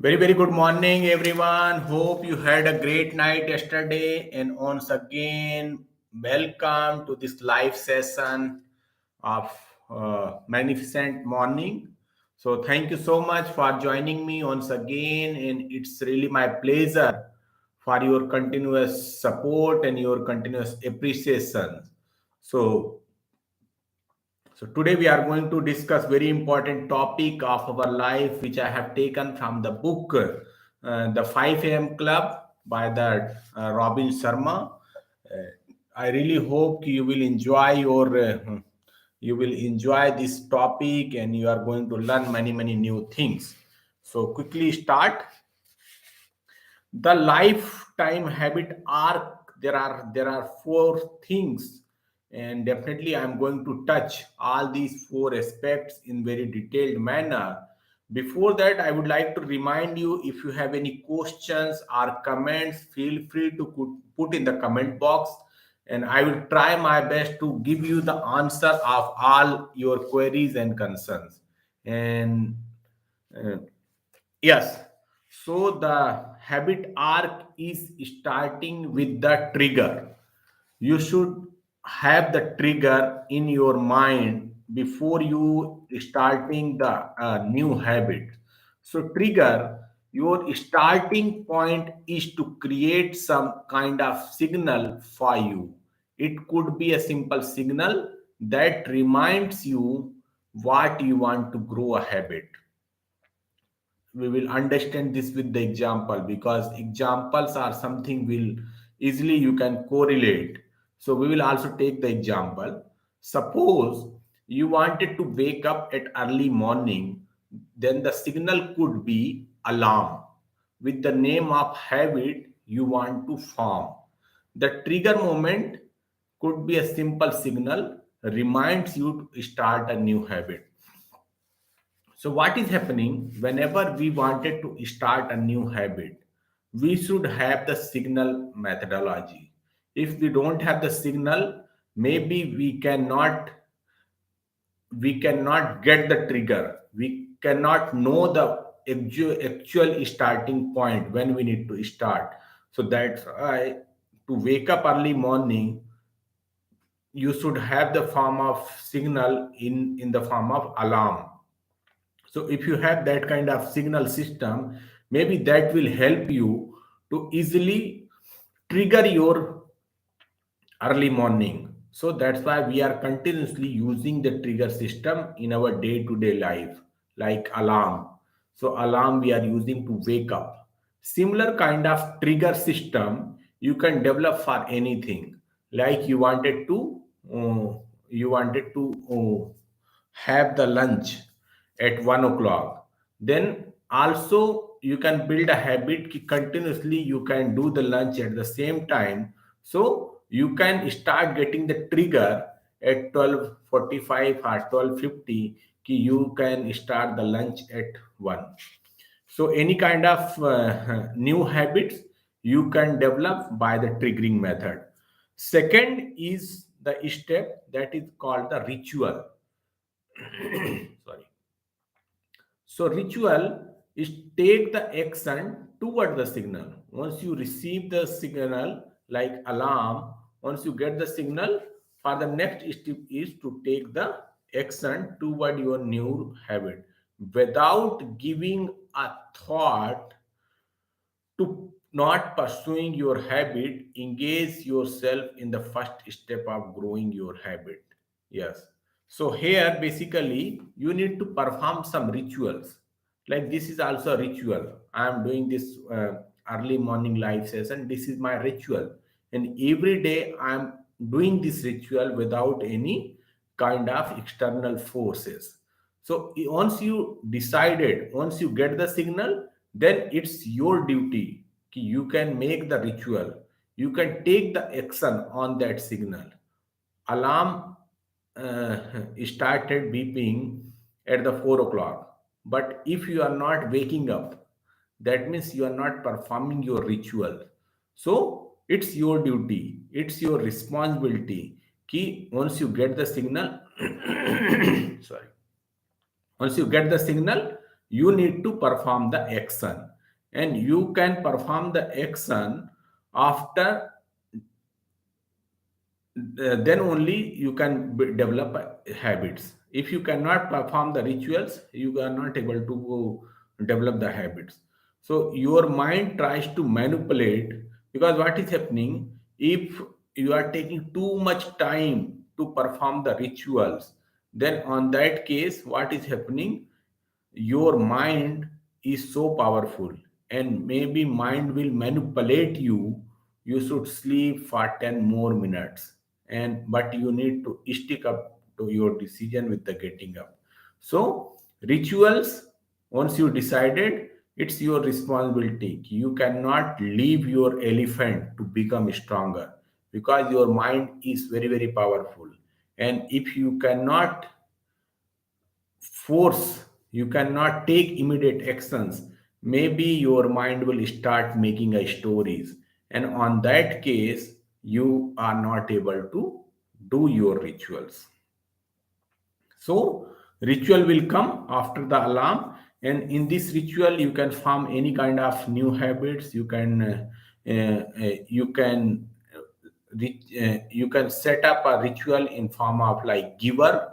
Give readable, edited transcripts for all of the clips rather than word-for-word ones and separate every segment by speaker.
Speaker 1: Very, very good morning, everyone. Hope you had a great night yesterday. And once again, welcome to this live session of Magnificent Morning. So, thank you so much for joining me once again. And it's really my pleasure for your continuous support and your continuous appreciation. So, so today we are going to discuss very important topic of our life, which I have taken from the book, The 5 a.m. Club by the Robin Sharma. I really hope you will enjoy this topic and you are going to learn many new things. So quickly start the lifetime habit arc. There are four things, and definitely I'm going to touch all these four aspects in very detailed manner. Before that, I would like to remind you, if you have any questions or comments, feel free to put in the comment box, and I will try my best to give you the answer of all your queries and concerns. And uh, yes. So the habit arc is starting with the trigger. You should have the trigger in your mind before you starting the new habit. So trigger, your starting point is to create some kind of signal for you. It could be a simple signal that reminds you what you want to grow a habit. We will understand this with the example, because examples are something will easily you can correlate. So we will also take the example. Suppose you wanted to wake up at early morning, then the signal could be alarm with the name of habit you want to form. The trigger moment could be a simple signal reminds you to start a new habit. So, what is happening whenever we wanted to start a new habit? We should have the signal methodology. If we don't have the signal, maybe we cannot get the trigger. We cannot know the actual starting point when we need to start. So that's why to wake up early morning, you should have the form of signal in the form of alarm. So if you have that kind of signal system, maybe that will help you to easily trigger your early morning. So that's why we are continuously using the trigger system in our day-to-day life, like alarm. So alarm we are using to wake up. Similar kind of trigger system you can develop for anything. Like uh, you wanted to have the lunch at 1 o'clock. Then also you can build a habit ki continuously you can do the lunch at the same time. So you can start getting the trigger at 12:45 or 12:50 ki you can start the lunch at 1. So any kind of new habits you can develop by the triggering method. Second is the step that is called the ritual. Sorry. So ritual is take the action toward the signal. Once you receive the signal like alarm, once you get the signal, for the next step is to take the action toward your new habit without giving a thought to not pursuing your habit. Engage yourself in the first step of growing your habit. Yes. So here basically you need to perform some rituals. Like this is also a ritual. I am doing this early morning live session. This is my ritual. And every day I am doing this ritual without any kind of external forces. So once you get the signal, then it's your duty. You can make the ritual. You can take the action on that signal. Alarm uh, started beeping at the 4 o'clock. But if you are not waking up, that means you are not performing your ritual. So it's your duty, it's your responsibility. Ki once you get the signal, sorry, once you get the signal, you need to perform the action, and you can perform the action after, then only you can develop habits. If you cannot perform the rituals, you are not able to develop the habits. So your mind tries to manipulate, because what is happening, if you are taking too much time to perform the rituals, then on that case what is happening, your mind is so powerful, and maybe mind will manipulate you. You should sleep for 10 more minutes, and but you need to stick up to your decision with the getting up. So rituals, once you decided, it's your responsibility. You cannot leave your elephant to become stronger, because your mind is very very powerful. And if you cannot force, you cannot take immediate actions, maybe your mind will start making a stories, and on that case you are not able to do your rituals. So ritual will come after the alarm, and in this ritual you can form any kind of new habits. You can you can set up a ritual in form of like giver.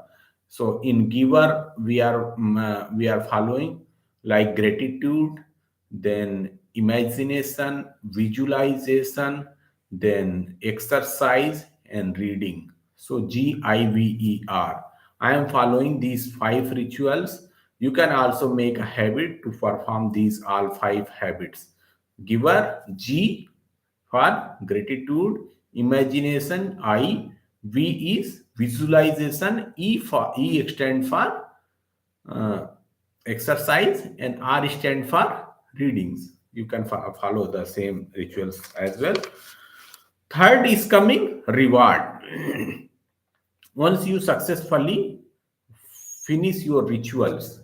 Speaker 1: So in giver we are following like gratitude, then imagination, visualization, then exercise and reading. So GIVER, I am following these five rituals. You can also make a habit to perform these all five habits. Giver, G for gratitude, imagination, I, V is visualization, E stand for uh, exercise, and R stand for readings. You can follow the same rituals as well. Third is coming reward. Once you successfully finish your rituals,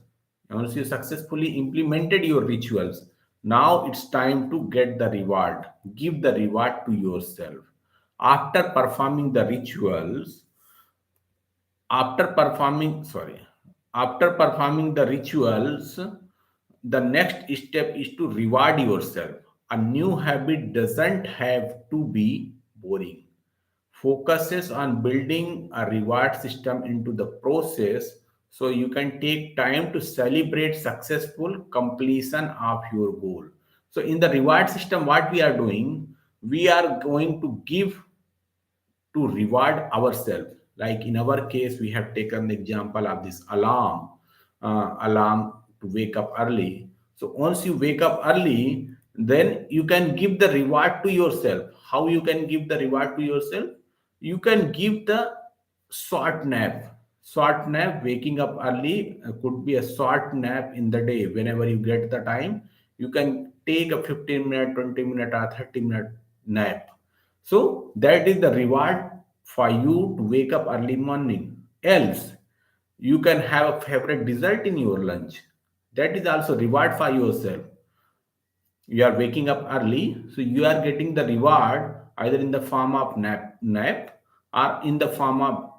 Speaker 1: once you successfully implemented your rituals, now it's time to get the reward. Give the reward to yourself. After performing the rituals, after performing, sorry, after performing the rituals, the next step is to reward yourself. A new habit doesn't have to be boring. Focuses on building a reward system into the process, so you can take time to celebrate successful completion of your goal. So in the reward system what we are doing, we are going to give to reward ourselves. Like in our case, we have taken the example of this alarm to wake up early. So once you wake up early, then you can give the reward to yourself. How you can give the reward to yourself? You can give the short nap. Short nap, waking up early could be a short nap in the day. Whenever you get the time, you can take a 15-minute, 20-minute, or 30-minute nap. So that is the reward for you to wake up early morning. Else, you can have a favorite dessert in your lunch. That is also reward for yourself. You are waking up early, so you are getting the reward either in the form of nap or in the form of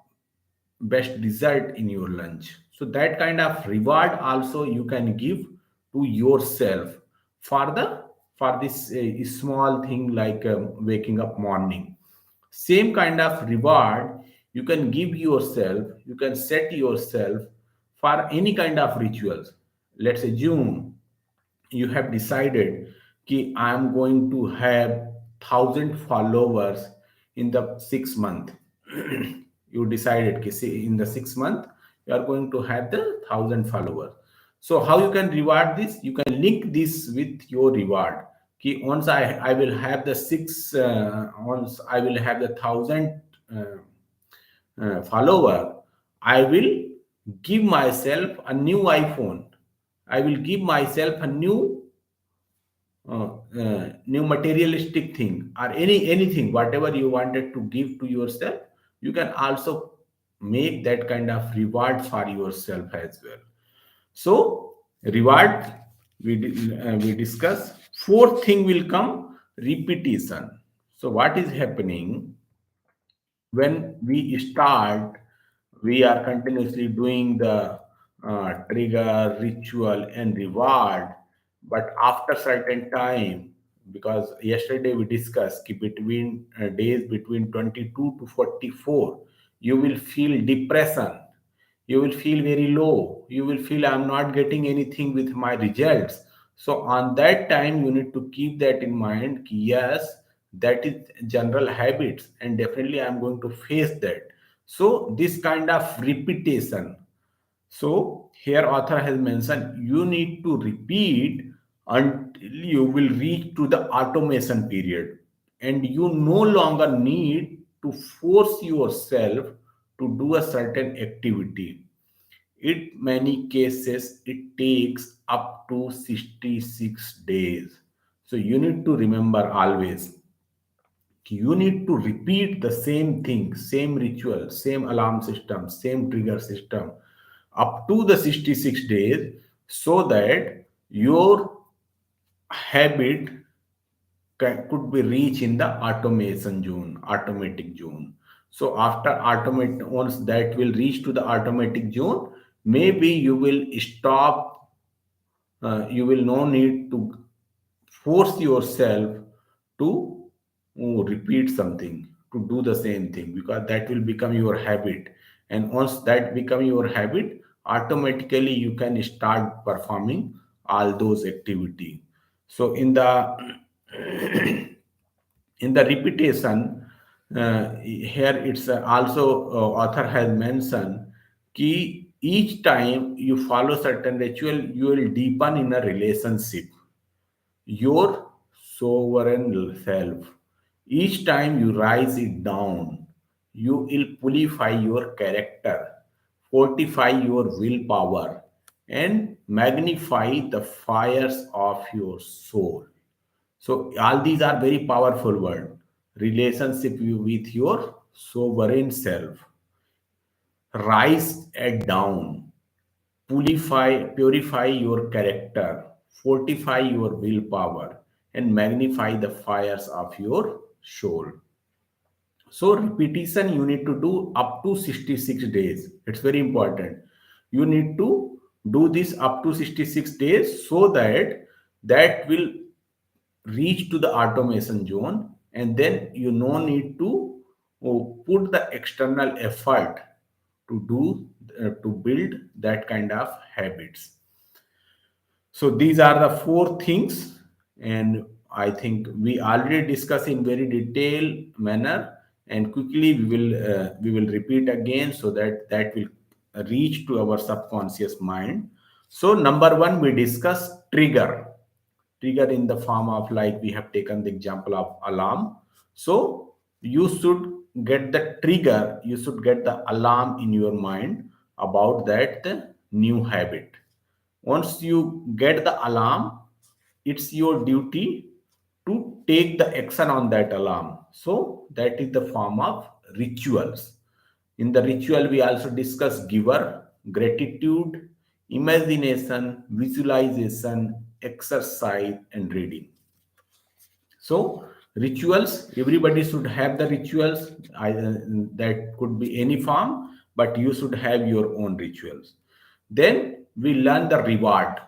Speaker 1: best dessert in your lunch. So that kind of reward also you can give to yourself for the for this small thing like waking up morning. Same kind of reward you can give yourself, you can set yourself for any kind of rituals. Let's assume you have decided कि I am going to have 1,000 followers in the 6 month. You decided कि in the 6 month you are going to have the 1,000 followers. So how you can reward this? You can link this with your reward. कि once I will have the once I will have the 1,000 follower, I will give myself a new iPhone. I will give myself a uh, new materialistic thing, or anything whatever you wanted to give to yourself. You can also make that kind of reward for yourself as well. So reward we discuss. Fourth thing will come, repetition. So what is happening when we start, we are continuously doing the trigger, ritual, and reward. But after certain time, because yesterday we discussed ki between days between 22 to 44, you will feel depression. You will feel very low. You will feel I'm not getting anything with my results. So on that time, you need to keep that in mind. Ki yes, that is general habits, and definitely I'm going to face that. So this kind of repetition, so here author has mentioned you need to repeat until you will reach to the automation period, and you no longer need to force yourself to do a certain activity. In many cases it takes up to 66 days. So you need to remember always you need to repeat the same thing, same ritual, same alarm system, same trigger system up to the 66 days, so that your habit could be reached in the automation zone, automatic zone. So after automate, once that will reach to the automatic zone, maybe you will stop, you will no need to force yourself to repeat something, to do the same thing, because that will become your habit. And once that become your habit, automatically you can start performing all those activity. So in the repetition, here it's also author has mentioned ki each time you follow certain ritual, you will deepen in a relationship your sovereign self. Each time you rise it down, you will purify your character, fortify your willpower, and magnify the fires of your soul. So all these are very powerful words. Relationship with your sovereign self. Rise it down, purify your character, fortify your willpower, and magnify the fires of your soul. So repetition you need to do up to 66 days. It's very important. You need to do this up to 66 days, so that that will reach to the automation zone, and then you no need to put the external effort to do to build that kind of habits. So these are the four things, and I think we already discussed in very detailed manner. And quickly we will repeat again, so that that will reach to our subconscious mind. So number one, we discuss trigger. Trigger in the form of, like we have taken the example of alarm. So you should get the trigger. You should get the alarm in your mind about that new habit. Once you get the alarm, it's your duty to take the action on that alarm. So that is the form of rituals. In the ritual, we also discuss giver, gratitude, imagination, visualization, exercise, and reading. So rituals, everybody should have the rituals. That could be any form, but you should have your own rituals. Then we learn the reward.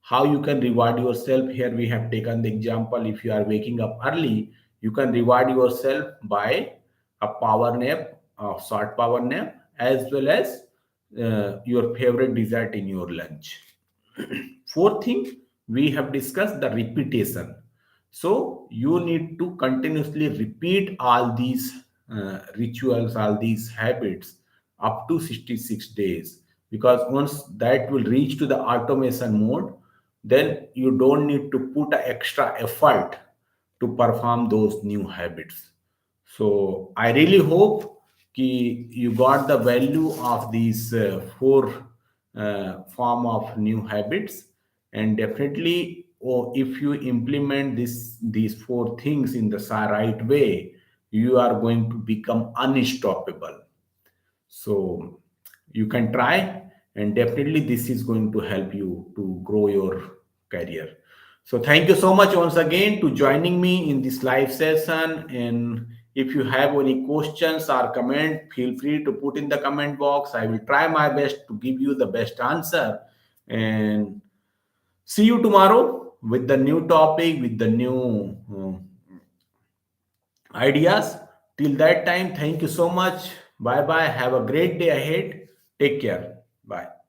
Speaker 1: How you can reward yourself. Here we have taken the example. If you are waking up early, you can reward yourself by a power nap, a short power nap, as well as your favorite dessert in your lunch. Fourth thing, we have discussed the repetition. So you need to continuously repeat all these rituals, all these habits up to 66 days. Because once that will reach to the automation mode, then you don't need to put an extra effort to perform those new habits. So I really hope you got the value of these four form of new habits, and definitely, if you implement these four things in the right way, you are going to become unstoppable. So you can try, and definitely this is going to help you to grow your career. So thank you so much once again to joining me in this live session. And If you have any questions or comment, feel free to put in the comment box. I will try my best to give you the best answer. And see you tomorrow with the new topic, with the new ideas. Till that time, thank you so much. Bye bye. Have a great day ahead. Take care. Bye.